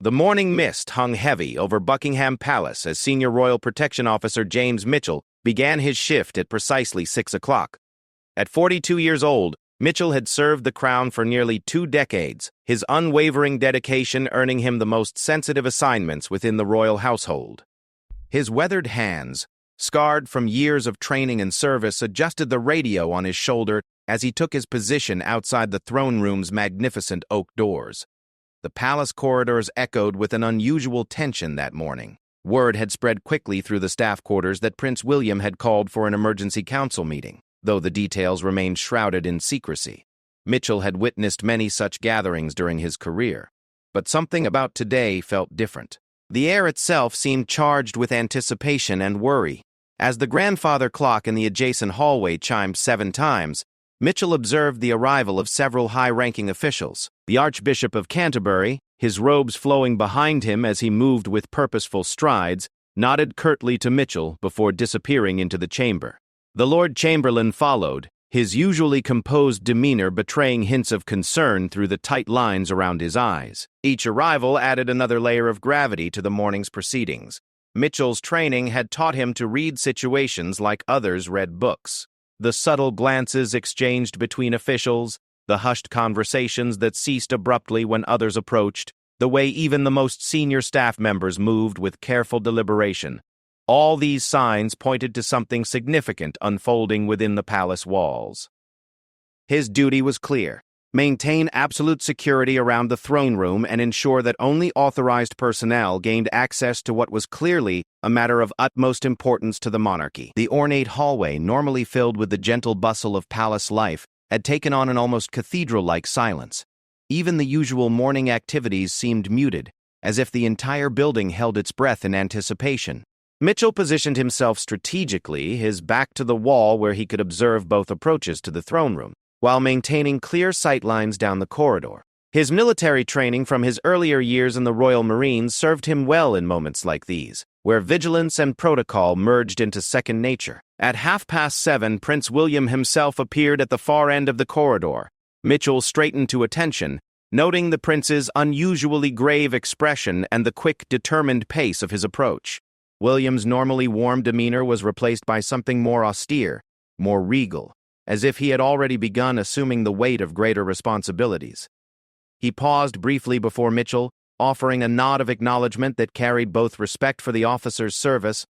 The morning mist hung heavy over Buckingham Palace as Senior Royal Protection Officer James Mitchell began his shift at precisely 6 o'clock. At 42 years old, Mitchell had served the crown for nearly 2 decades, his unwavering dedication earning him the most sensitive assignments within the royal household. His weathered hands, scarred from years of training and service, adjusted the radio on his shoulder as he took his position outside the throne room's magnificent oak doors. The palace corridors echoed with an unusual tension that morning. Word had spread quickly through the staff quarters that Prince William had called for an emergency council meeting, though the details remained shrouded in secrecy. Mitchell had witnessed many such gatherings during his career, but something about today felt different. The air itself seemed charged with anticipation and worry. As the grandfather clock in the adjacent hallway chimed 7 times, Mitchell observed the arrival of several high-ranking officials. The Archbishop of Canterbury, his robes flowing behind him as he moved with purposeful strides, nodded curtly to Mitchell before disappearing into the chamber. The Lord Chamberlain followed, his usually composed demeanor betraying hints of concern through the tight lines around his eyes. Each arrival added another layer of gravity to the morning's proceedings. Mitchell's training had taught him to read situations like others read books. The subtle glances exchanged between officials, the hushed conversations that ceased abruptly when others approached, the way even the most senior staff members moved with careful deliberation. All these signs pointed to something significant unfolding within the palace walls. His duty was clear: maintain absolute security around the throne room and ensure that only authorized personnel gained access to what was clearly a matter of utmost importance to the monarchy. The ornate hallway, normally filled with the gentle bustle of palace life, had taken on an almost cathedral-like silence. Even the usual morning activities seemed muted, as if the entire building held its breath in anticipation. Mitchell positioned himself strategically, his back to the wall where he could observe both approaches to the throne room, while maintaining clear sightlines down the corridor. His military training from his earlier years in the Royal Marines served him well in moments like these, where vigilance and protocol merged into second nature. At 7:30, Prince William himself appeared at the far end of the corridor. Mitchell straightened to attention, noting the prince's unusually grave expression and the quick, determined pace of his approach. William's normally warm demeanor was replaced by something more austere, more regal, as if he had already begun assuming the weight of greater responsibilities. He paused briefly before Mitchell, offering a nod of acknowledgement that carried both respect for the officer's service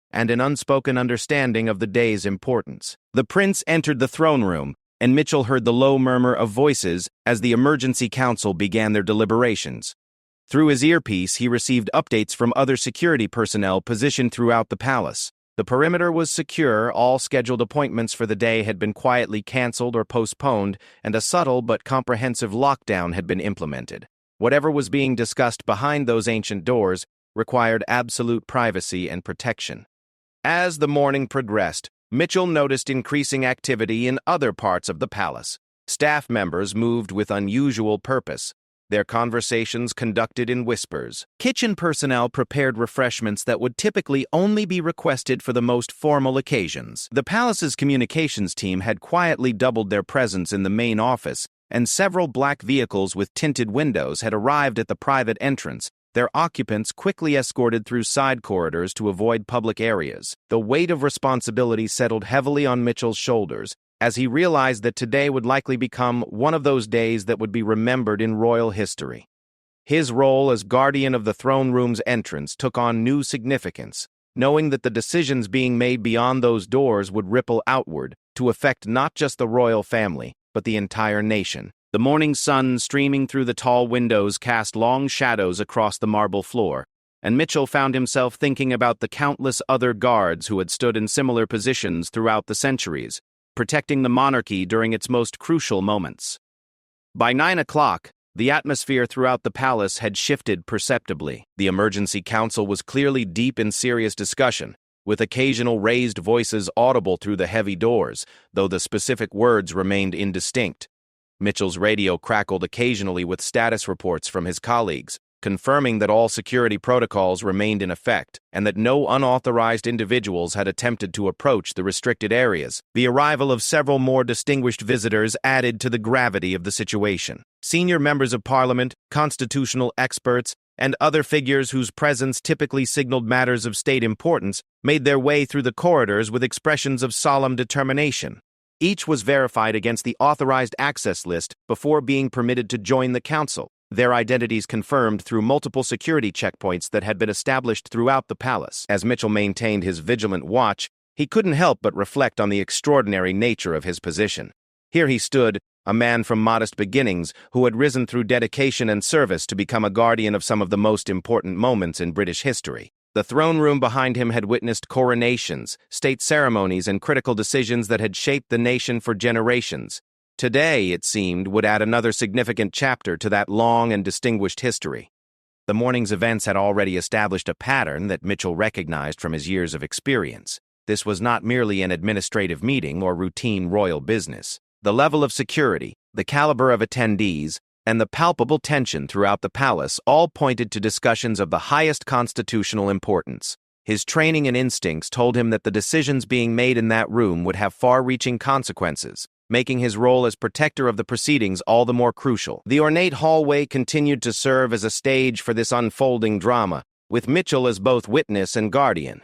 and an unspoken understanding of the day's importance. The prince entered the throne room, and Mitchell heard the low murmur of voices as the emergency council began their deliberations. Through his earpiece, he received updates from other security personnel positioned throughout the palace. The perimeter was secure, all scheduled appointments for the day had been quietly canceled or postponed, and a subtle but comprehensive lockdown had been implemented. Whatever was being discussed behind those ancient doors required absolute privacy and protection. As the morning progressed, Mitchell noticed increasing activity in other parts of the palace. Staff members moved with unusual purpose, their conversations conducted in whispers. Kitchen personnel prepared refreshments that would typically only be requested for the most formal occasions. The palace's communications team had quietly doubled their presence in the main office, and several black vehicles with tinted windows had arrived at the private entrance, their occupants quickly escorted through side corridors to avoid public areas. The weight of responsibility settled heavily on Mitchell's shoulders, as he realized that today would likely become one of those days that would be remembered in royal history. His role as guardian of the throne room's entrance took on new significance, knowing that the decisions being made beyond those doors would ripple outward to affect not just the royal family, but the entire nation. The morning sun streaming through the tall windows cast long shadows across the marble floor, and Mitchell found himself thinking about the countless other guards who had stood in similar positions throughout the centuries, protecting the monarchy during its most crucial moments. By 9 o'clock, the atmosphere throughout the palace had shifted perceptibly. The emergency council was clearly deep in serious discussion, with occasional raised voices audible through the heavy doors, though the specific words remained indistinct. Mitchell's radio crackled occasionally with status reports from his colleagues, confirming that all security protocols remained in effect and that no unauthorized individuals had attempted to approach the restricted areas. The arrival of several more distinguished visitors added to the gravity of the situation. Senior members of Parliament, constitutional experts, and other figures whose presence typically signaled matters of state importance made their way through the corridors with expressions of solemn determination. Each was verified against the authorized access list before being permitted to join the council, their identities confirmed through multiple security checkpoints that had been established throughout the palace. As Mitchell maintained his vigilant watch, he couldn't help but reflect on the extraordinary nature of his position. Here he stood, a man from modest beginnings who had risen through dedication and service to become a guardian of some of the most important moments in British history. The throne room behind him had witnessed coronations, state ceremonies, and critical decisions that had shaped the nation for generations. Today, it seemed, would add another significant chapter to that long and distinguished history. The morning's events had already established a pattern that Mitchell recognized from his years of experience. This was not merely an administrative meeting or routine royal business. The level of security, the caliber of attendees, and the palpable tension throughout the palace all pointed to discussions of the highest constitutional importance. His training and instincts told him that the decisions being made in that room would have far-reaching consequences, making his role as protector of the proceedings all the more crucial. The ornate hallway continued to serve as a stage for this unfolding drama, with Mitchell as both witness and guardian.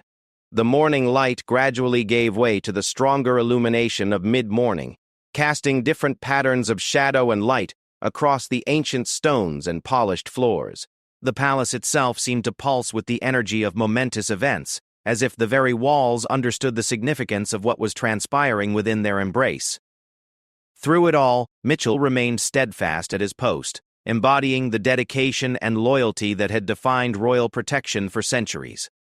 The morning light gradually gave way to the stronger illumination of mid-morning, casting different patterns of shadow and light across the ancient stones and polished floors. The palace itself seemed to pulse with the energy of momentous events, as if the very walls understood the significance of what was transpiring within their embrace. Through it all, Mitchell remained steadfast at his post, embodying the dedication and loyalty that had defined royal protection for centuries.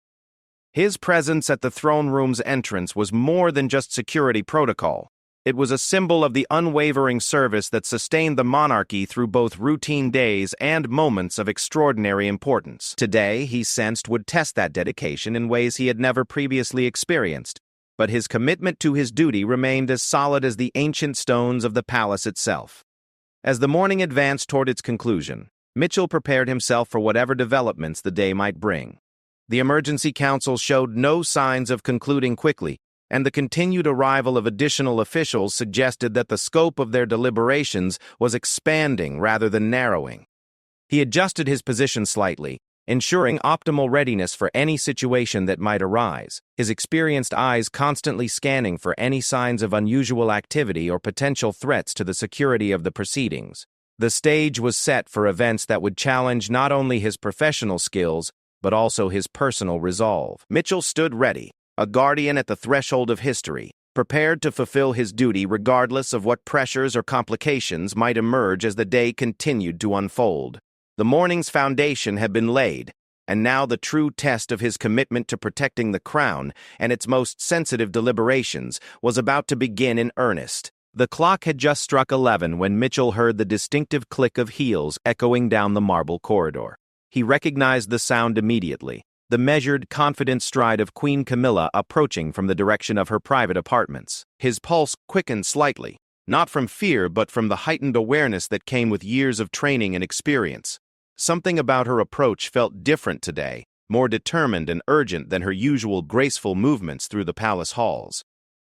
His presence at the throne room's entrance was more than just security protocol. It was a symbol of the unwavering service that sustained the monarchy through both routine days and moments of extraordinary importance. Today, he sensed, would test that dedication in ways he had never previously experienced, but his commitment to his duty remained as solid as the ancient stones of the palace itself. As the morning advanced toward its conclusion, Mitchell prepared himself for whatever developments the day might bring. The emergency council showed no signs of concluding quickly, and the continued arrival of additional officials suggested that the scope of their deliberations was expanding rather than narrowing. He adjusted his position slightly, ensuring optimal readiness for any situation that might arise, his experienced eyes constantly scanning for any signs of unusual activity or potential threats to the security of the proceedings. The stage was set for events that would challenge not only his professional skills, but also his personal resolve. Mitchell stood ready, a guardian at the threshold of history, prepared to fulfill his duty regardless of what pressures or complications might emerge as the day continued to unfold. The morning's foundation had been laid, and now the true test of his commitment to protecting the crown and its most sensitive deliberations was about to begin in earnest. The clock had just struck 11 when Mitchell heard the distinctive click of heels echoing down the marble corridor. He recognized the sound immediately, the measured, confident stride of Queen Camilla approaching from the direction of her private apartments. His pulse quickened slightly, not from fear but from the heightened awareness that came with years of training and experience. Something about her approach felt different today, more determined and urgent than her usual graceful movements through the palace halls.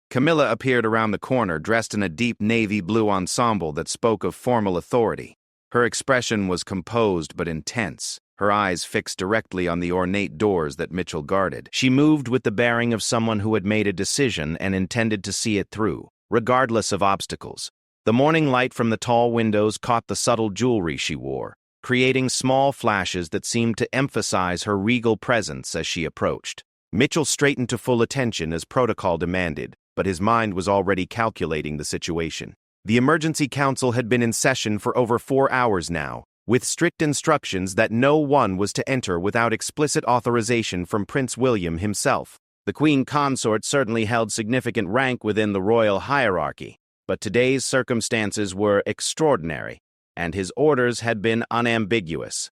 Camilla appeared around the corner dressed in a deep navy blue ensemble that spoke of formal authority. Her expression was composed but intense, her eyes fixed directly on the ornate doors that Mitchell guarded. She moved with the bearing of someone who had made a decision and intended to see it through, regardless of obstacles. The morning light from the tall windows caught the subtle jewelry she wore, creating small flashes that seemed to emphasize her regal presence as she approached. Mitchell straightened to full attention as protocol demanded, but his mind was already calculating the situation. The emergency council had been in session for over 4 hours now, with strict instructions that no one was to enter without explicit authorization from Prince William himself. The Queen Consort certainly held significant rank within the royal hierarchy, but today's circumstances were extraordinary, and his orders had been unambiguous.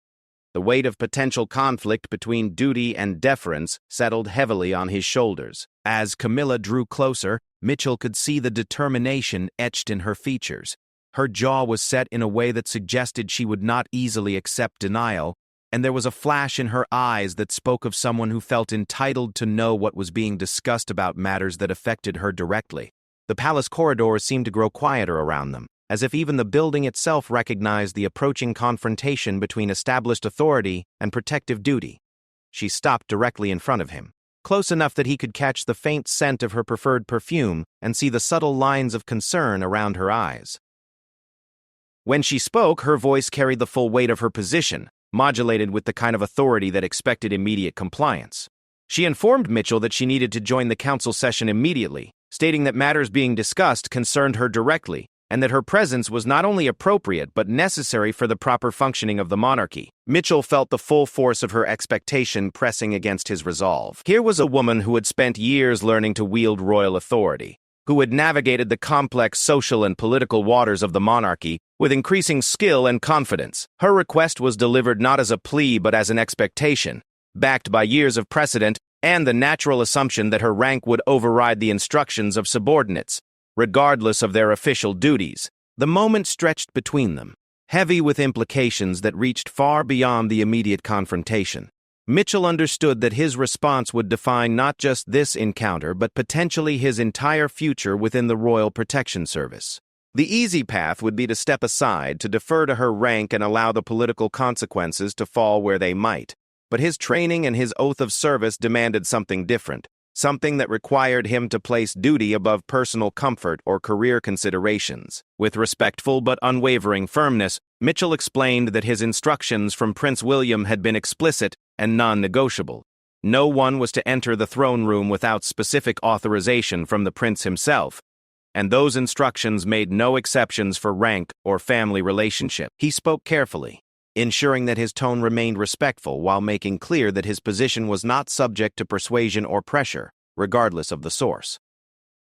The weight of potential conflict between duty and deference settled heavily on his shoulders. As Camilla drew closer, Mitchell could see the determination etched in her features. Her jaw was set in a way that suggested she would not easily accept denial, and there was a flash in her eyes that spoke of someone who felt entitled to know what was being discussed about matters that affected her directly. The palace corridors seemed to grow quieter around them, as if even the building itself recognized the approaching confrontation between established authority and protective duty. She stopped directly in front of him, close enough that he could catch the faint scent of her preferred perfume and see the subtle lines of concern around her eyes. When she spoke, her voice carried the full weight of her position, modulated with the kind of authority that expected immediate compliance. She informed Mitchell that she needed to join the council session immediately, stating that matters being discussed concerned her directly, and that her presence was not only appropriate but necessary for the proper functioning of the monarchy. Mitchell felt the full force of her expectation pressing against his resolve. Here was a woman who had spent years learning to wield royal authority, who had navigated the complex social and political waters of the monarchy with increasing skill and confidence. Her request was delivered not as a plea but as an expectation, backed by years of precedent and the natural assumption that her rank would override the instructions of subordinates, regardless of their official duties. The moment stretched between them, heavy with implications that reached far beyond the immediate confrontation. Mitchell understood that his response would define not just this encounter but potentially his entire future within the Royal Protection Service. The easy path would be to step aside, to defer to her rank and allow the political consequences to fall where they might. But his training and his oath of service demanded something different, something that required him to place duty above personal comfort or career considerations. With respectful but unwavering firmness, Mitchell explained that his instructions from Prince William had been explicit and non-negotiable. No one was to enter the throne room without specific authorization from the prince himself, and those instructions made no exceptions for rank or family relationship. He spoke carefully, ensuring that his tone remained respectful while making clear that his position was not subject to persuasion or pressure, regardless of the source.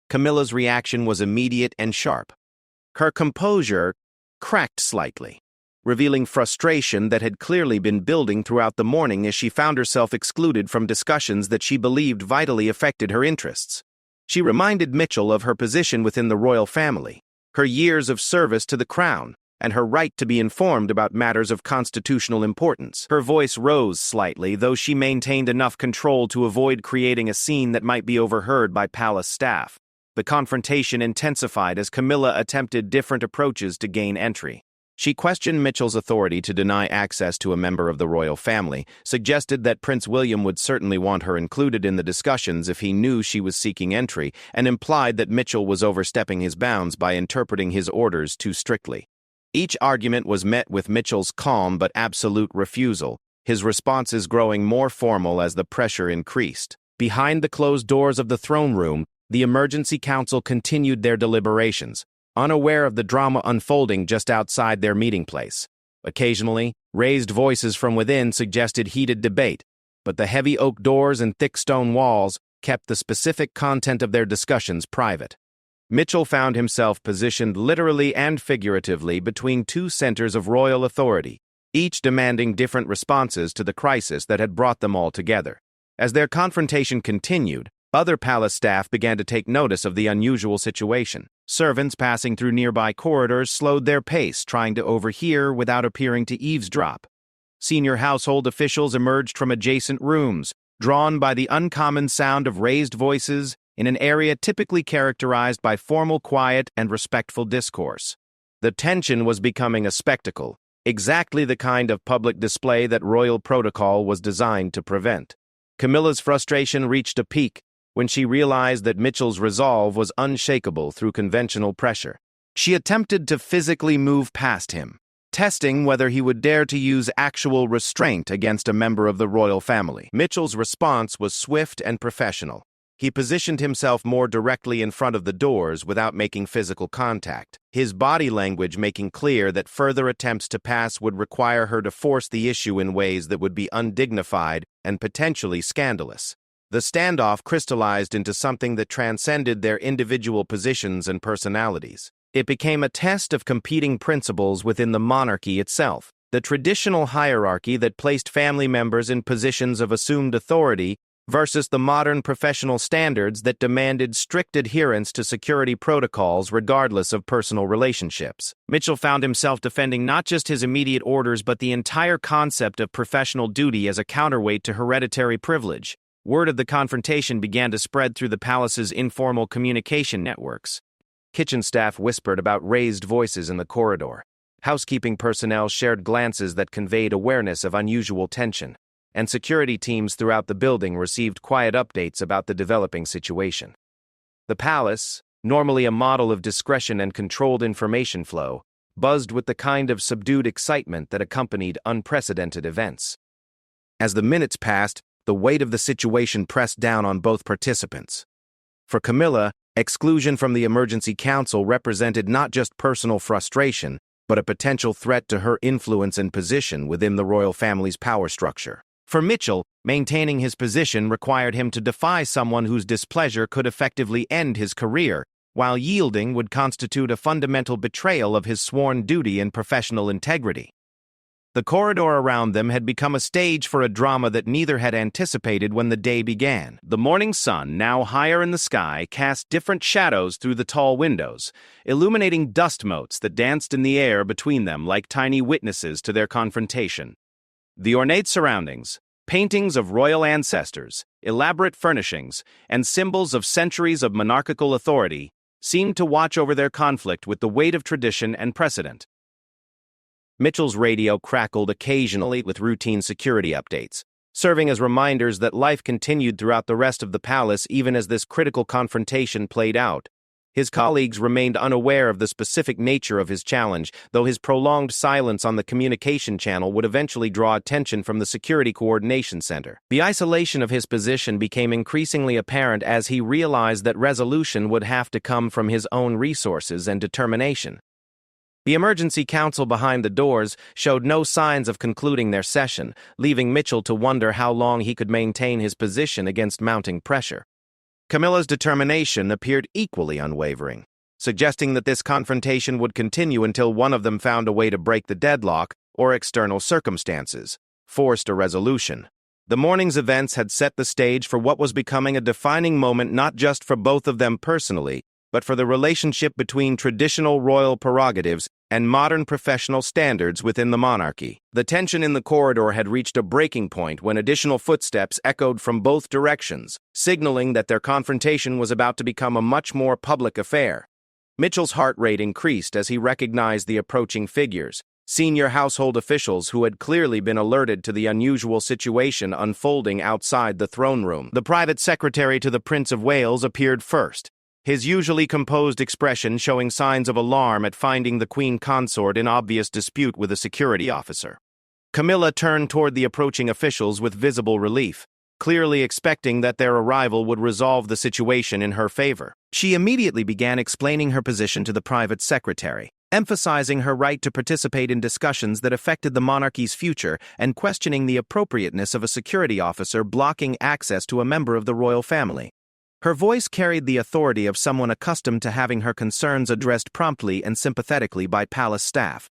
Camilla's reaction was immediate and sharp. Her composure cracked slightly, revealing frustration that had clearly been building throughout the morning as she found herself excluded from discussions that she believed vitally affected her interests. She reminded Mitchell of her position within the royal family, her years of service to the crown, and her right to be informed about matters of constitutional importance. Her voice rose slightly, though she maintained enough control to avoid creating a scene that might be overheard by palace staff. The confrontation intensified as Camilla attempted different approaches to gain entry. She questioned Mitchell's authority to deny access to a member of the royal family, suggested that Prince William would certainly want her included in the discussions if he knew she was seeking entry, and implied that Mitchell was overstepping his bounds by interpreting his orders too strictly. Each argument was met with Mitchell's calm but absolute refusal, his responses growing more formal as the pressure increased. Behind the closed doors of the throne room, the emergency council continued their deliberations, unaware of the drama unfolding just outside their meeting place. Occasionally, raised voices from within suggested heated debate, but the heavy oak doors and thick stone walls kept the specific content of their discussions private. Mitchell found himself positioned literally and figuratively between two centers of royal authority, each demanding different responses to the crisis that had brought them all together. As their confrontation continued, other palace staff began to take notice of the unusual situation. Servants passing through nearby corridors slowed their pace, trying to overhear without appearing to eavesdrop. Senior household officials emerged from adjacent rooms, drawn by the uncommon sound of raised voices in an area typically characterized by formal quiet and respectful discourse. The tension was becoming a spectacle, exactly the kind of public display that royal protocol was designed to prevent. Camilla's frustration reached a peak when she realized that Mitchell's resolve was unshakable through conventional pressure. She attempted to physically move past him, testing whether he would dare to use actual restraint against a member of the royal family. Mitchell's response was swift and professional. He positioned himself more directly in front of the doors without making physical contact, his body language making clear that further attempts to pass would require her to force the issue in ways that would be undignified and potentially scandalous. The standoff crystallized into something that transcended their individual positions and personalities. It became a test of competing principles within the monarchy itself, the traditional hierarchy that placed family members in positions of assumed authority versus the modern professional standards that demanded strict adherence to security protocols regardless of personal relationships. Mitchell found himself defending not just his immediate orders but the entire concept of professional duty as a counterweight to hereditary privilege. Word of the confrontation began to spread through the palace's informal communication networks. Kitchen staff whispered about raised voices in the corridor. Housekeeping personnel shared glances that conveyed awareness of unusual tension, and security teams throughout the building received quiet updates about the developing situation. The palace, normally a model of discretion and controlled information flow, buzzed with the kind of subdued excitement that accompanied unprecedented events. As the minutes passed, the weight of the situation pressed down on both participants. For Camilla, exclusion from the emergency council represented not just personal frustration, but a potential threat to her influence and position within the royal family's power structure. For Mitchell, maintaining his position required him to defy someone whose displeasure could effectively end his career, while yielding would constitute a fundamental betrayal of his sworn duty and professional integrity. The corridor around them had become a stage for a drama that neither had anticipated when the day began. The morning sun, now higher in the sky, cast different shadows through the tall windows, illuminating dust motes that danced in the air between them like tiny witnesses to their confrontation. The ornate surroundings, paintings of royal ancestors, elaborate furnishings, and symbols of centuries of monarchical authority, seemed to watch over their conflict with the weight of tradition and precedent. Mitchell's radio crackled occasionally with routine security updates, serving as reminders that life continued throughout the rest of the palace even as this critical confrontation played out. His colleagues remained unaware of the specific nature of his challenge, though his prolonged silence on the communication channel would eventually draw attention from the Security Coordination Center. The isolation of his position became increasingly apparent as he realized that resolution would have to come from his own resources and determination. The emergency council behind the doors showed no signs of concluding their session, leaving Mitchell to wonder how long he could maintain his position against mounting pressure. Camilla's determination appeared equally unwavering, suggesting that this confrontation would continue until one of them found a way to break the deadlock or external circumstances forced a resolution. The morning's events had set the stage for what was becoming a defining moment not just for both of them personally, but for the relationship between traditional royal prerogatives and modern professional standards within the monarchy. The tension in the corridor had reached a breaking point when additional footsteps echoed from both directions, signaling that their confrontation was about to become a much more public affair. Mitchell's heart rate increased as he recognized the approaching figures, senior household officials who had clearly been alerted to the unusual situation unfolding outside the throne room. The private secretary to the Prince of Wales appeared first, his usually composed expression showing signs of alarm at finding the Queen Consort in obvious dispute with a security officer. Camilla turned toward the approaching officials with visible relief, clearly expecting that their arrival would resolve the situation in her favor. She immediately began explaining her position to the private secretary, emphasizing her right to participate in discussions that affected the monarchy's future and questioning the appropriateness of a security officer blocking access to a member of the royal family. Her voice carried the authority of someone accustomed to having her concerns addressed promptly and sympathetically by palace staff.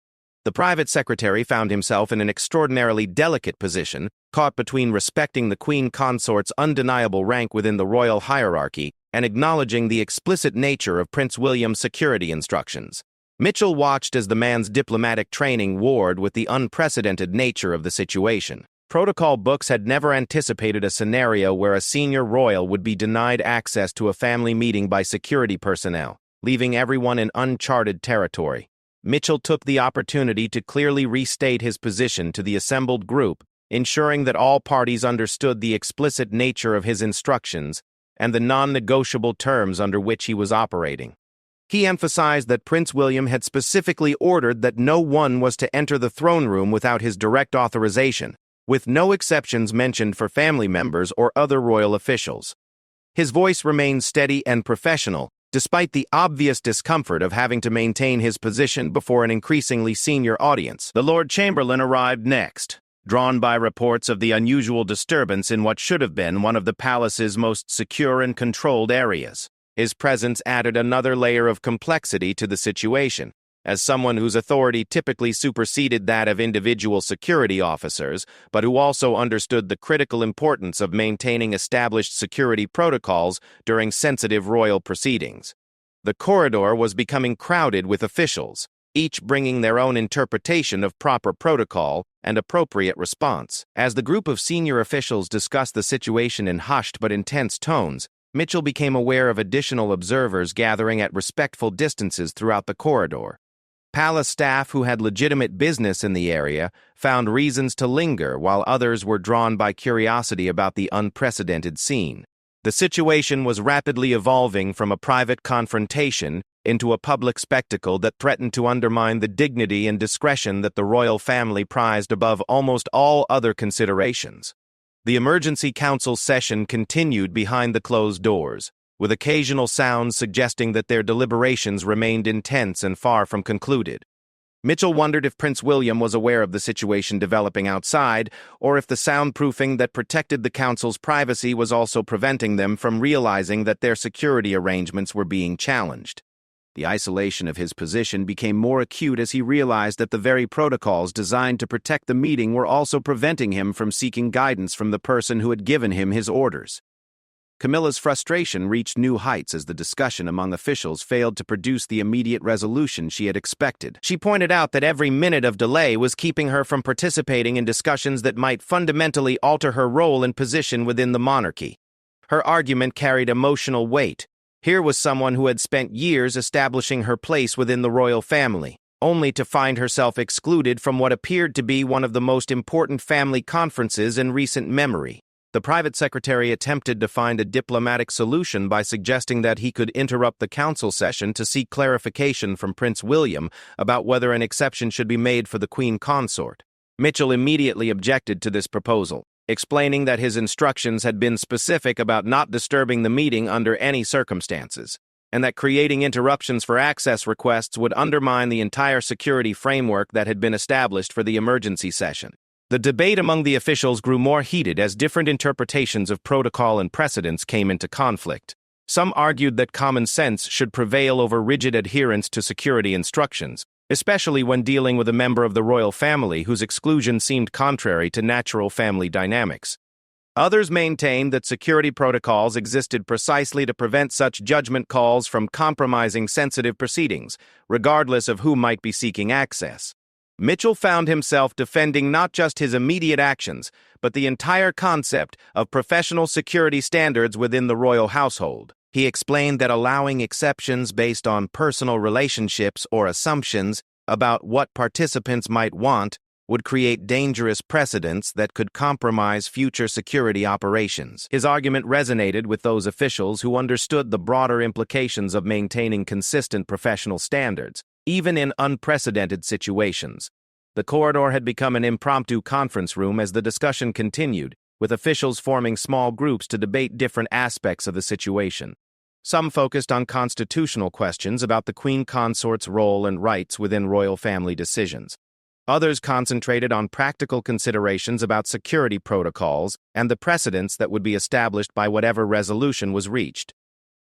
The private secretary found himself in an extraordinarily delicate position, caught between respecting the Queen Consort's undeniable rank within the royal hierarchy and acknowledging the explicit nature of Prince William's security instructions. Mitchell watched as the man's diplomatic training warred with the unprecedented nature of the situation. Protocol books had never anticipated a scenario where a senior royal would be denied access to a family meeting by security personnel, leaving everyone in uncharted territory. Mitchell took the opportunity to clearly restate his position to the assembled group, ensuring that all parties understood the explicit nature of his instructions and the non-negotiable terms under which he was operating. He emphasized that Prince William had specifically ordered that no one was to enter the throne room without his direct authorization, with no exceptions mentioned for family members or other royal officials. His voice remained steady and professional, despite the obvious discomfort of having to maintain his position before an increasingly senior audience. The Lord Chamberlain arrived next, drawn by reports of the unusual disturbance in what should have been one of the palace's most secure and controlled areas. His presence added another layer of complexity to the situation. As someone whose authority typically superseded that of individual security officers, but who also understood the critical importance of maintaining established security protocols during sensitive royal proceedings. The corridor was becoming crowded with officials, each bringing their own interpretation of proper protocol and appropriate response. As the group of senior officials discussed the situation in hushed but intense tones, Mitchell became aware of additional observers gathering at respectful distances throughout the corridor. Palace staff who had legitimate business in the area found reasons to linger, while others were drawn by curiosity about the unprecedented scene. The situation was rapidly evolving from a private confrontation into a public spectacle that threatened to undermine the dignity and discretion that the royal family prized above almost all other considerations. The emergency council session continued behind the closed doors, with occasional sounds suggesting that their deliberations remained intense and far from concluded. Mitchell wondered if Prince William was aware of the situation developing outside, or if the soundproofing that protected the council's privacy was also preventing them from realizing that their security arrangements were being challenged. The isolation of his position became more acute as he realized that the very protocols designed to protect the meeting were also preventing him from seeking guidance from the person who had given him his orders. Camilla's frustration reached new heights as the discussion among officials failed to produce the immediate resolution she had expected. She pointed out that every minute of delay was keeping her from participating in discussions that might fundamentally alter her role and position within the monarchy. Her argument carried emotional weight. Here was someone who had spent years establishing her place within the royal family, only to find herself excluded from what appeared to be one of the most important family conferences in recent memory. The private secretary attempted to find a diplomatic solution by suggesting that he could interrupt the council session to seek clarification from Prince William about whether an exception should be made for the Queen Consort. Mitchell immediately objected to this proposal, explaining that his instructions had been specific about not disturbing the meeting under any circumstances, and that creating interruptions for access requests would undermine the entire security framework that had been established for the emergency session. The debate among the officials grew more heated as different interpretations of protocol and precedents came into conflict. Some argued that common sense should prevail over rigid adherence to security instructions, especially when dealing with a member of the royal family whose exclusion seemed contrary to natural family dynamics. Others maintained that security protocols existed precisely to prevent such judgment calls from compromising sensitive proceedings, regardless of who might be seeking access. Mitchell found himself defending not just his immediate actions, but the entire concept of professional security standards within the royal household. He explained that allowing exceptions based on personal relationships or assumptions about what participants might want would create dangerous precedents that could compromise future security operations. His argument resonated with those officials who understood the broader implications of maintaining consistent professional standards, even in unprecedented situations. The corridor had become an impromptu conference room as the discussion continued, with officials forming small groups to debate different aspects of the situation. Some focused on constitutional questions about the Queen Consort's role and rights within royal family decisions. Others concentrated on practical considerations about security protocols and the precedents that would be established by whatever resolution was reached.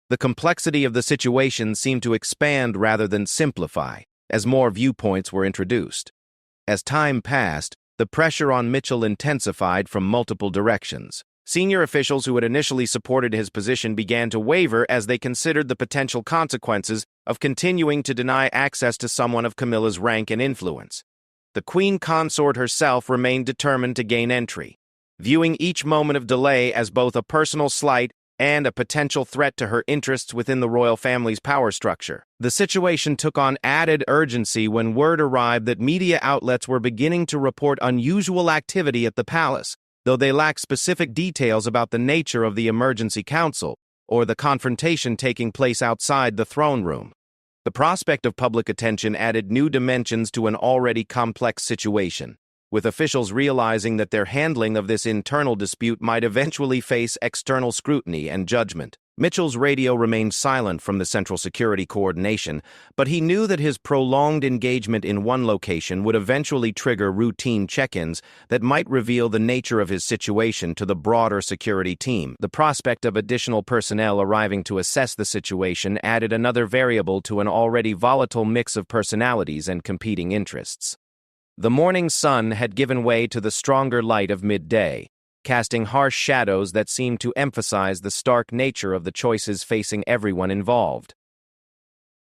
The complexity of the situation seemed to expand rather than simplify, as more viewpoints were introduced. As time passed, the pressure on Mitchell intensified from multiple directions. Senior officials who had initially supported his position began to waver as they considered the potential consequences of continuing to deny access to someone of Camilla's rank and influence. The Queen Consort herself remained determined to gain entry, viewing each moment of delay as both a personal slight and a potential threat to her interests within the royal family's power structure. The situation took on added urgency when word arrived that media outlets were beginning to report unusual activity at the palace, though they lacked specific details about the nature of the emergency council or the confrontation taking place outside the throne room. The prospect of public attention added new dimensions to an already complex situation, with officials realizing that their handling of this internal dispute might eventually face external scrutiny and judgment. Mitchell's radio remained silent from the Central Security Coordination, but he knew that his prolonged engagement in one location would eventually trigger routine check-ins that might reveal the nature of his situation to the broader security team. The prospect of additional personnel arriving to assess the situation added another variable to an already volatile mix of personalities and competing interests. The morning sun had given way to the stronger light of midday, casting harsh shadows that seemed to emphasize the stark nature of the choices facing everyone involved.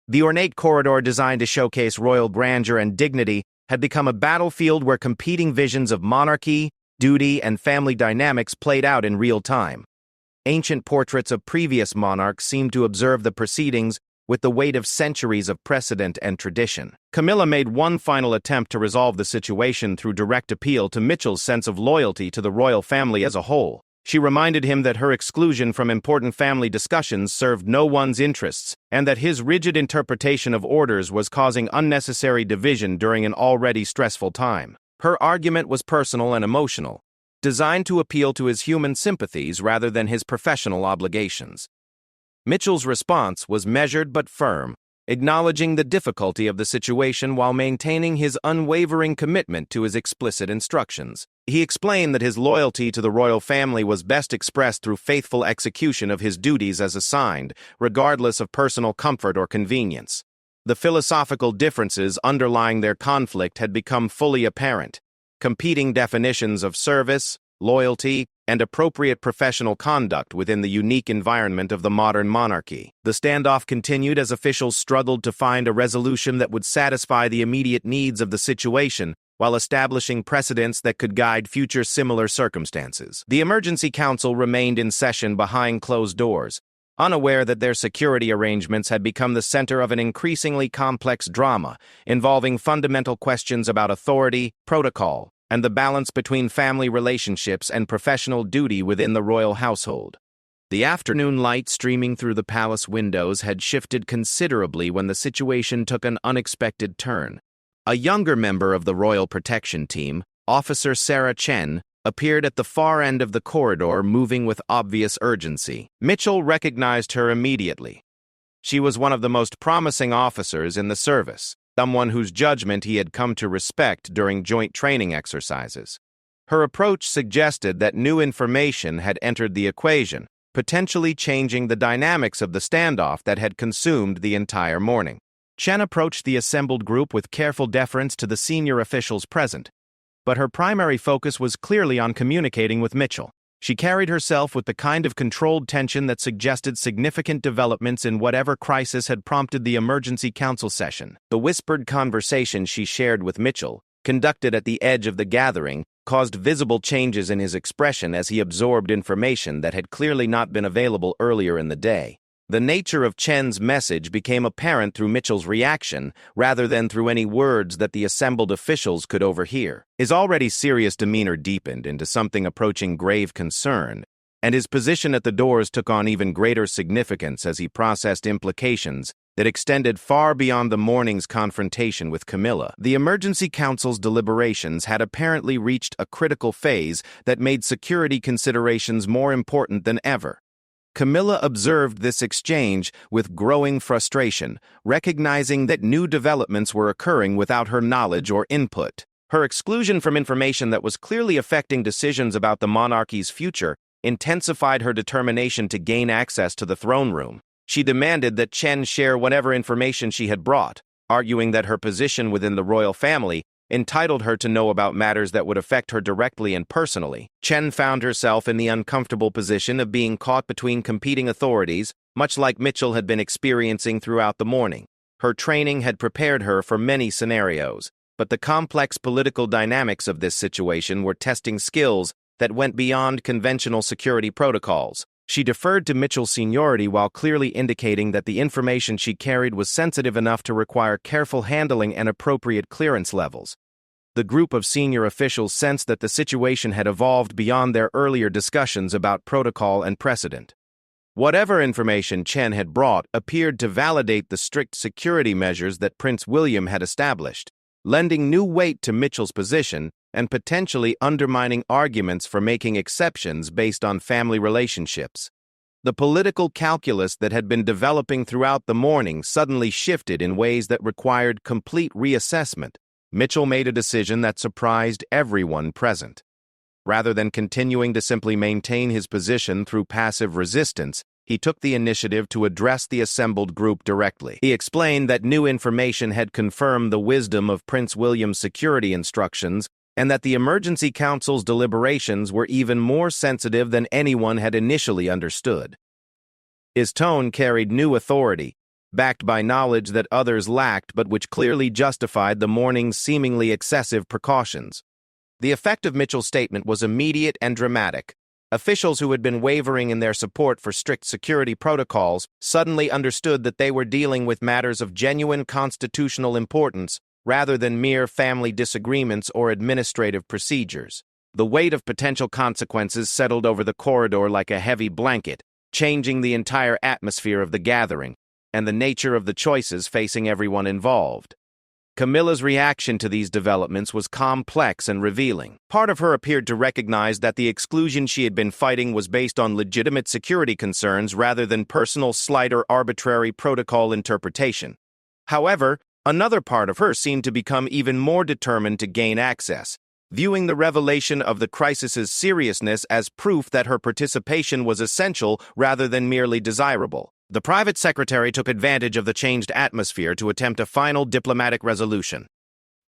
The ornate corridor designed to showcase royal grandeur and dignity had become a battlefield where competing visions of monarchy, duty, and family dynamics played out in real time. Ancient portraits of previous monarchs seemed to observe the proceedings with the weight of centuries of precedent and tradition. Camilla made one final attempt to resolve the situation through direct appeal to Mitchell's sense of loyalty to the royal family as a whole. She reminded him that her exclusion from important family discussions served no one's interests, and that his rigid interpretation of orders was causing unnecessary division during an already stressful time. Her argument was personal and emotional, designed to appeal to his human sympathies rather than his professional obligations. Mitchell's response was measured but firm, acknowledging the difficulty of the situation while maintaining his unwavering commitment to his explicit instructions. He explained that his loyalty to the royal family was best expressed through faithful execution of his duties as assigned, regardless of personal comfort or convenience. The philosophical differences underlying their conflict had become fully apparent. Competing definitions of service, loyalty, and appropriate professional conduct within the unique environment of the modern monarchy. The standoff continued as officials struggled to find a resolution that would satisfy the immediate needs of the situation while establishing precedents that could guide future similar circumstances. The Emergency Council remained in session behind closed doors, unaware that their security arrangements had become the center of an increasingly complex drama involving fundamental questions about authority, protocol, and the balance between family relationships and professional duty within the royal household. The afternoon light streaming through the palace windows had shifted considerably when the situation took an unexpected turn. A younger member of the royal protection team, Officer Sarah Chen, appeared at the far end of the corridor, moving with obvious urgency. Mitchell recognized her immediately. She was one of the most promising officers in the service, someone whose judgment he had come to respect during joint training exercises. Her approach suggested that new information had entered the equation, potentially changing the dynamics of the standoff that had consumed the entire morning. Chen approached the assembled group with careful deference to the senior officials present, but her primary focus was clearly on communicating with Mitchell. She carried herself with the kind of controlled tension that suggested significant developments in whatever crisis had prompted the emergency council session. The whispered conversation she shared with Mitchell, conducted at the edge of the gathering, caused visible changes in his expression as he absorbed information that had clearly not been available earlier in the day. The nature of Chen's message became apparent through Mitchell's reaction rather than through any words that the assembled officials could overhear. His already serious demeanor deepened into something approaching grave concern, and his position at the doors took on even greater significance as he processed implications that extended far beyond the morning's confrontation with Camilla. The Emergency Council's deliberations had apparently reached a critical phase that made security considerations more important than ever. Camilla observed this exchange with growing frustration, recognizing that new developments were occurring without her knowledge or input. Her exclusion from information that was clearly affecting decisions about the monarchy's future intensified her determination to gain access to the throne room. She demanded that Chen share whatever information she had brought, arguing that her position within the royal family entitled her to know about matters that would affect her directly and personally. Chen found herself in the uncomfortable position of being caught between competing authorities, much like Mitchell had been experiencing throughout the morning. Her training had prepared her for many scenarios, but the complex political dynamics of this situation were testing skills that went beyond conventional security protocols. She deferred to Mitchell's seniority while clearly indicating that the information she carried was sensitive enough to require careful handling and appropriate clearance levels. The group of senior officials sensed that the situation had evolved beyond their earlier discussions about protocol and precedent. Whatever information Chen had brought appeared to validate the strict security measures that Prince William had established, lending new weight to Mitchell's position and potentially undermining arguments for making exceptions based on family relationships. The political calculus that had been developing throughout the morning suddenly shifted in ways that required complete reassessment. Mitchell made a decision that surprised everyone present. Rather than continuing to simply maintain his position through passive resistance, he took the initiative to address the assembled group directly. He explained that new information had confirmed the wisdom of Prince William's security instructions and that the Emergency Council's deliberations were even more sensitive than anyone had initially understood. His tone carried new authority, backed by knowledge that others lacked but which clearly justified the morning's seemingly excessive precautions. The effect of Mitchell's statement was immediate and dramatic. Officials who had been wavering in their support for strict security protocols suddenly understood that they were dealing with matters of genuine constitutional importance rather than mere family disagreements or administrative procedures. The weight of potential consequences settled over the corridor like a heavy blanket, changing the entire atmosphere of the gathering and the nature of the choices facing everyone involved. Camilla's reaction to these developments was complex and revealing. Part of her appeared to recognize that the exclusion she had been fighting was based on legitimate security concerns rather than personal slight or arbitrary protocol interpretation. However, another part of her seemed to become even more determined to gain access, viewing the revelation of the crisis's seriousness as proof that her participation was essential rather than merely desirable. The private secretary took advantage of the changed atmosphere to attempt a final diplomatic resolution.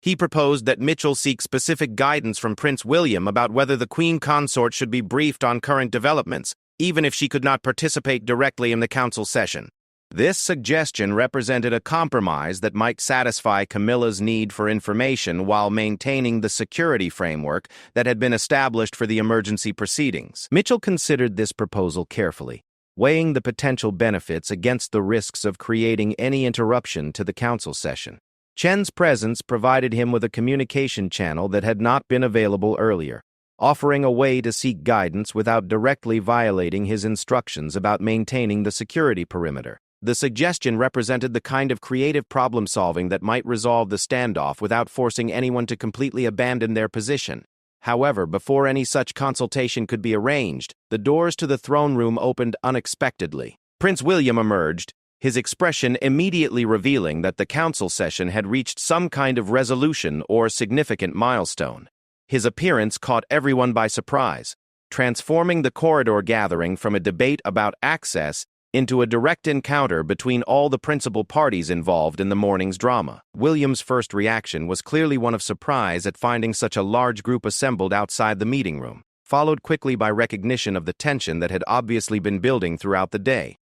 He proposed that Mitchell seek specific guidance from Prince William about whether the Queen Consort should be briefed on current developments, even if she could not participate directly in the council session. This suggestion represented a compromise that might satisfy Camilla's need for information while maintaining the security framework that had been established for the emergency proceedings. Mitchell considered this proposal carefully, weighing the potential benefits against the risks of creating any interruption to the council session. Chen's presence provided him with a communication channel that had not been available earlier, offering a way to seek guidance without directly violating his instructions about maintaining the security perimeter. The suggestion represented the kind of creative problem-solving that might resolve the standoff without forcing anyone to completely abandon their position. However, before any such consultation could be arranged, the doors to the throne room opened unexpectedly. Prince William emerged, his expression immediately revealing that the council session had reached some kind of resolution or significant milestone. His appearance caught everyone by surprise, transforming the corridor gathering from a debate about access into a direct encounter between all the principal parties involved in the morning's drama. William's first reaction was clearly one of surprise at finding such a large group assembled outside the meeting room, followed quickly by recognition of the tension that had obviously been building throughout the day.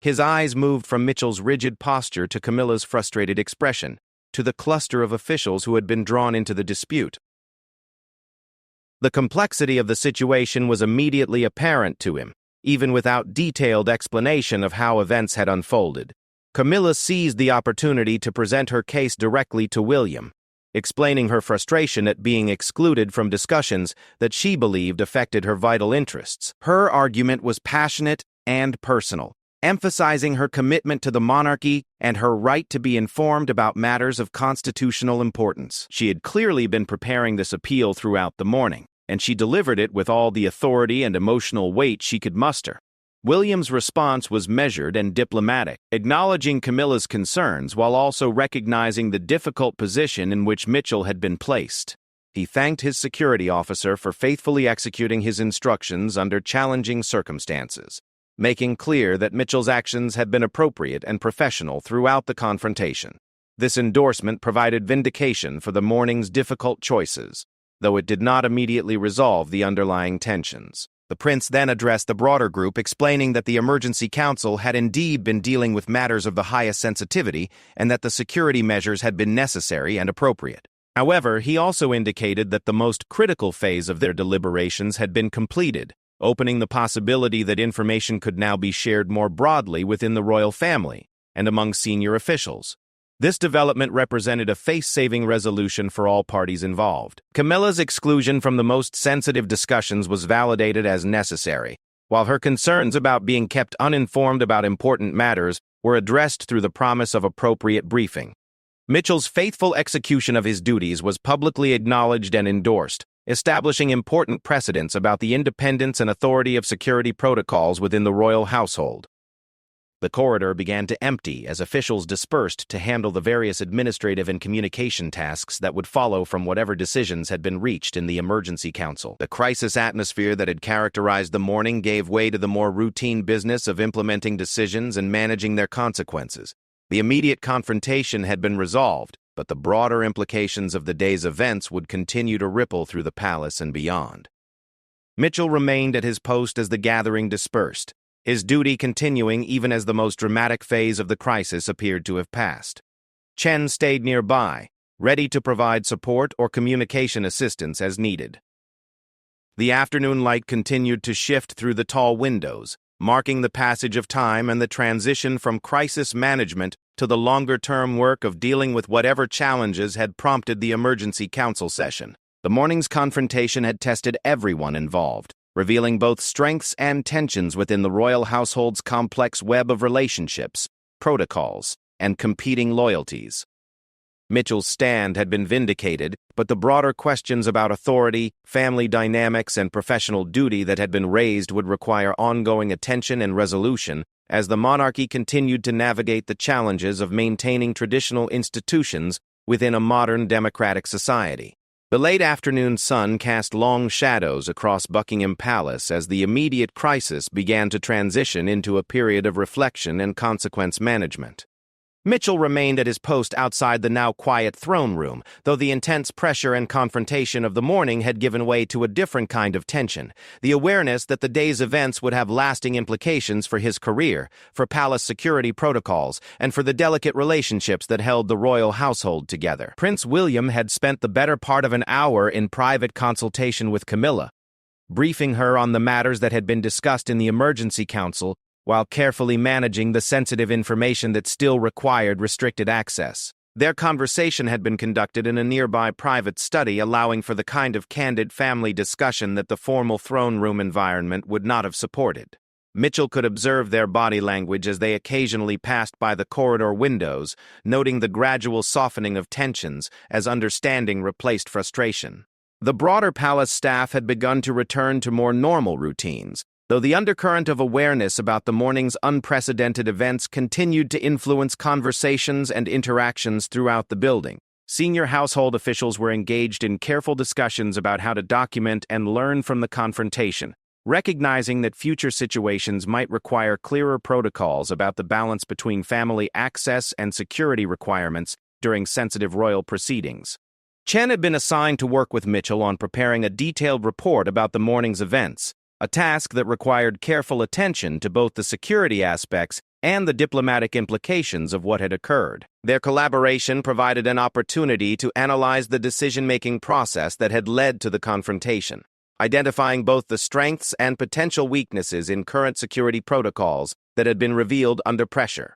His eyes moved from Mitchell's rigid posture to Camilla's frustrated expression, to the cluster of officials who had been drawn into the dispute. The complexity of the situation was immediately apparent to him, even without detailed explanation of how events had unfolded. Camilla seized the opportunity to present her case directly to William, explaining her frustration at being excluded from discussions that she believed affected her vital interests. Her argument was passionate and personal, emphasizing her commitment to the monarchy and her right to be informed about matters of constitutional importance. She had clearly been preparing this appeal throughout the morning, and she delivered it with all the authority and emotional weight she could muster. William's response was measured and diplomatic, acknowledging Camilla's concerns while also recognizing the difficult position in which Mitchell had been placed. He thanked his security officer for faithfully executing his instructions under challenging circumstances, making clear that Mitchell's actions had been appropriate and professional throughout the confrontation. This endorsement provided vindication for the morning's difficult choices, though it did not immediately resolve the underlying tensions. The prince then addressed the broader group, explaining that the emergency council had indeed been dealing with matters of the highest sensitivity and that the security measures had been necessary and appropriate. However, he also indicated that the most critical phase of their deliberations had been completed, opening the possibility that information could now be shared more broadly within the royal family and among senior officials. This development represented a face-saving resolution for all parties involved. Camilla's exclusion from the most sensitive discussions was validated as necessary, while her concerns about being kept uninformed about important matters were addressed through the promise of appropriate briefing. Mitchell's faithful execution of his duties was publicly acknowledged and endorsed, establishing important precedents about the independence and authority of security protocols within the royal household. The corridor began to empty as officials dispersed to handle the various administrative and communication tasks that would follow from whatever decisions had been reached in the emergency council. The crisis atmosphere that had characterized the morning gave way to the more routine business of implementing decisions and managing their consequences. The immediate confrontation had been resolved, but the broader implications of the day's events would continue to ripple through the palace and beyond. Mitchell remained at his post as the gathering dispersed, his duty continuing even as the most dramatic phase of the crisis appeared to have passed. Chen stayed nearby, ready to provide support or communication assistance as needed. The afternoon light continued to shift through the tall windows, marking the passage of time and the transition from crisis management to the longer-term work of dealing with whatever challenges had prompted the emergency council session. The morning's confrontation had tested everyone involved, revealing both strengths and tensions within the royal household's complex web of relationships, protocols, and competing loyalties. Mitchell's stand had been vindicated, but the broader questions about authority, family dynamics, and professional duty that had been raised would require ongoing attention and resolution as the monarchy continued to navigate the challenges of maintaining traditional institutions within a modern democratic society. The late afternoon sun cast long shadows across Buckingham Palace as the immediate crisis began to transition into a period of reflection and consequence management. Mitchell remained at his post outside the now quiet throne room, though the intense pressure and confrontation of the morning had given way to a different kind of tension, the awareness that the day's events would have lasting implications for his career, for palace security protocols, and for the delicate relationships that held the royal household together. Prince William had spent the better part of an hour in private consultation with Camilla, briefing her on the matters that had been discussed in the emergency council, while carefully managing the sensitive information that still required restricted access. Their conversation had been conducted in a nearby private study, allowing for the kind of candid family discussion that the formal throne room environment would not have supported. Mitchell could observe their body language as they occasionally passed by the corridor windows, noting the gradual softening of tensions as understanding replaced frustration. The broader palace staff had begun to return to more normal routines, though the undercurrent of awareness about the morning's unprecedented events continued to influence conversations and interactions throughout the building. Senior household officials were engaged in careful discussions about how to document and learn from the confrontation, recognizing that future situations might require clearer protocols about the balance between family access and security requirements during sensitive royal proceedings. Chen had been assigned to work with Mitchell on preparing a detailed report about the morning's events, a task that required careful attention to both the security aspects and the diplomatic implications of what had occurred. Their collaboration provided an opportunity to analyze the decision-making process that had led to the confrontation, identifying both the strengths and potential weaknesses in current security protocols that had been revealed under pressure.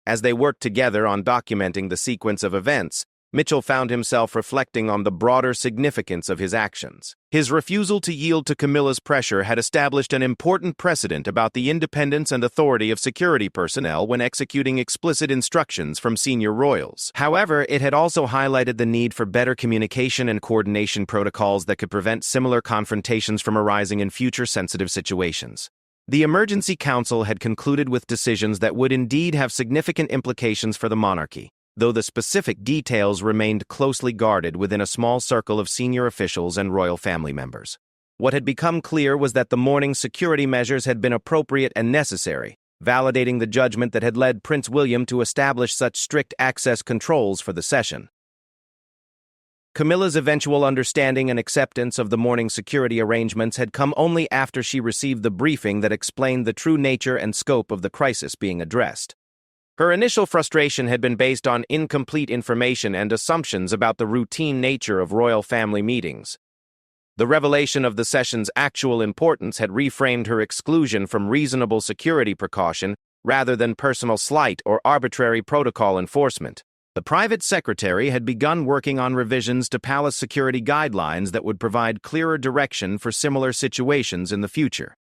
As they worked together on documenting the sequence of events, Mitchell found himself reflecting on the broader significance of his actions. His refusal to yield to Camilla's pressure had established an important precedent about the independence and authority of security personnel when executing explicit instructions from senior royals. However, it had also highlighted the need for better communication and coordination protocols that could prevent similar confrontations from arising in future sensitive situations. The Emergency Council had concluded with decisions that would indeed have significant implications for the monarchy, though the specific details remained closely guarded within a small circle of senior officials and royal family members. What had become clear was that the morning's security measures had been appropriate and necessary, validating the judgment that had led Prince William to establish such strict access controls for the session. Camilla's eventual understanding and acceptance of the morning's security arrangements had come only after she received the briefing that explained the true nature and scope of the crisis being addressed. Her initial frustration had been based on incomplete information and assumptions about the routine nature of royal family meetings. The revelation of the session's actual importance had reframed her exclusion from reasonable security precaution rather than personal slight or arbitrary protocol enforcement. The private secretary had begun working on revisions to palace security guidelines that would provide clearer direction for similar situations in the future.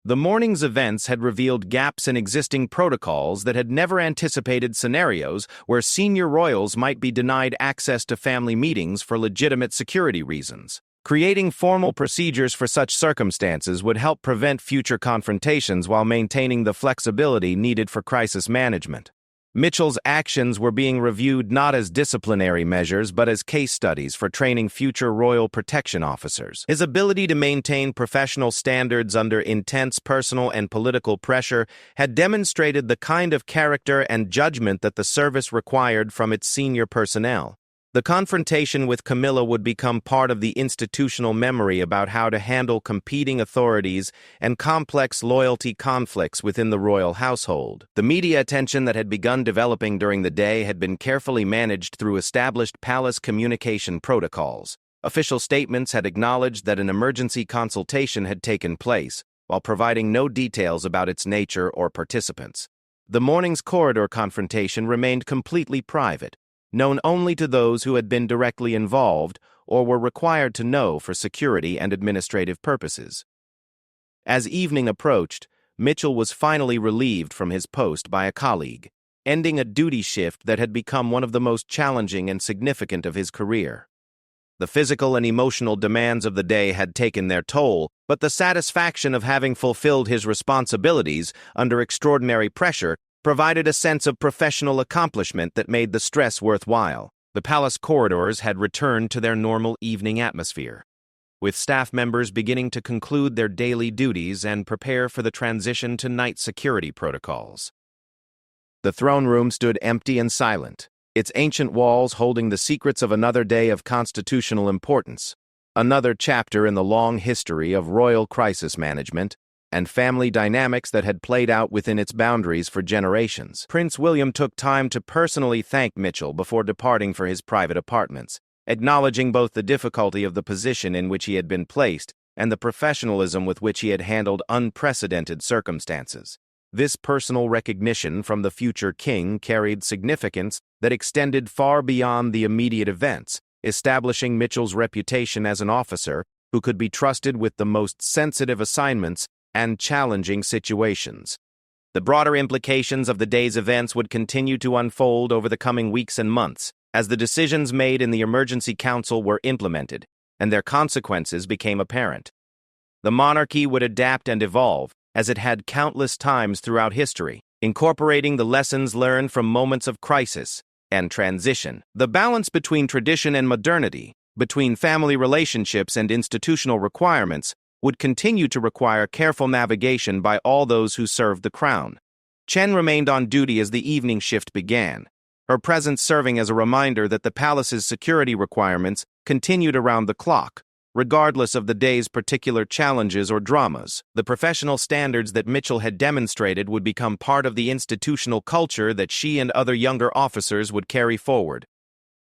The morning's events had revealed gaps in existing protocols that had never anticipated scenarios where senior royals might be denied access to family meetings for legitimate security reasons. Creating formal procedures for such circumstances would help prevent future confrontations while maintaining the flexibility needed for crisis management. Mitchell's actions were being reviewed not as disciplinary measures but as case studies for training future royal protection officers. His ability to maintain professional standards under intense personal and political pressure had demonstrated the kind of character and judgment that the service required from its senior personnel. The confrontation with Camilla would become part of the institutional memory about how to handle competing authorities and complex loyalty conflicts within the royal household. The media attention that had begun developing during the day had been carefully managed through established palace communication protocols. Official statements had acknowledged that an emergency consultation had taken place, while providing no details about its nature or participants. The morning's corridor confrontation remained completely private, known only to those who had been directly involved or were required to know for security and administrative purposes. As evening approached, Mitchell was finally relieved from his post by a colleague, ending a duty shift that had become one of the most challenging and significant of his career. The physical and emotional demands of the day had taken their toll, but the satisfaction of having fulfilled his responsibilities under extraordinary pressure provided a sense of professional accomplishment that made the stress worthwhile. The palace corridors had returned to their normal evening atmosphere, with staff members beginning to conclude their daily duties and prepare for the transition to night security protocols. The throne room stood empty and silent, its ancient walls holding the secrets of another day of constitutional importance, another chapter in the long history of royal crisis management and family dynamics that had played out within its boundaries for generations. Prince William took time to personally thank Mitchell before departing for his private apartments, acknowledging both the difficulty of the position in which he had been placed and the professionalism with which he had handled unprecedented circumstances. This personal recognition from the future king carried significance that extended far beyond the immediate events, establishing Mitchell's reputation as an officer who could be trusted with the most sensitive assignments and challenging situations. The broader implications of the day's events would continue to unfold over the coming weeks and months, as the decisions made in the Emergency Council were implemented, and their consequences became apparent. The monarchy would adapt and evolve, as it had countless times throughout history, incorporating the lessons learned from moments of crisis and transition. The balance between tradition and modernity, between family relationships and institutional requirements, would continue to require careful navigation by all those who served the crown. Chen remained on duty as the evening shift began, her presence serving as a reminder that the palace's security requirements continued around the clock, regardless of the day's particular challenges or dramas. The professional standards that Mitchell had demonstrated would become part of the institutional culture that she and other younger officers would carry forward,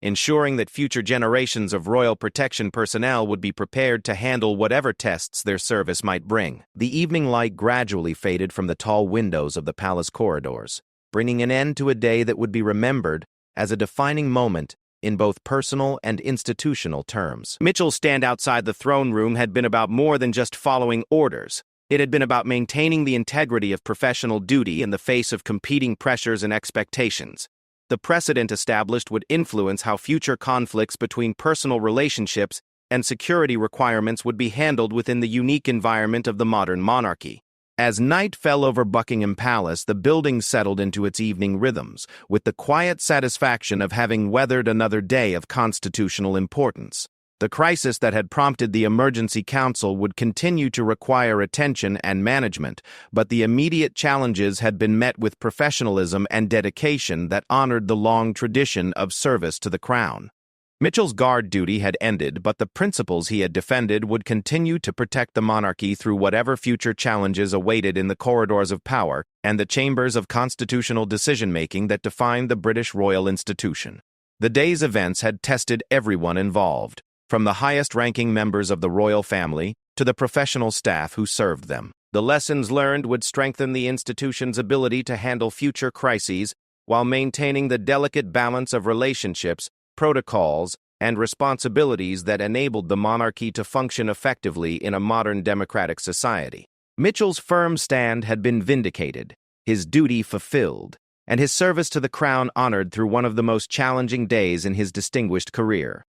ensuring that future generations of royal protection personnel would be prepared to handle whatever tests their service might bring. The evening light gradually faded from the tall windows of the palace corridors, bringing an end to a day that would be remembered as a defining moment in both personal and institutional terms. Mitchell's stand outside the throne room had been about more than just following orders. It had been about maintaining the integrity of professional duty in the face of competing pressures and expectations. The precedent established would influence how future conflicts between personal relationships and security requirements would be handled within the unique environment of the modern monarchy. As night fell over Buckingham Palace, the building settled into its evening rhythms, with the quiet satisfaction of having weathered another day of constitutional importance. The crisis that had prompted the Emergency Council would continue to require attention and management, but the immediate challenges had been met with professionalism and dedication that honored the long tradition of service to the crown. Mitchell's guard duty had ended, but the principles he had defended would continue to protect the monarchy through whatever future challenges awaited in the corridors of power and the chambers of constitutional decision-making that defined the British royal institution. The day's events had tested everyone involved, from the highest-ranking members of the royal family to the professional staff who served them. The lessons learned would strengthen the institution's ability to handle future crises while maintaining the delicate balance of relationships, protocols, and responsibilities that enabled the monarchy to function effectively in a modern democratic society. Mitchell's firm stand had been vindicated, his duty fulfilled, and his service to the crown honored through one of the most challenging days in his distinguished career.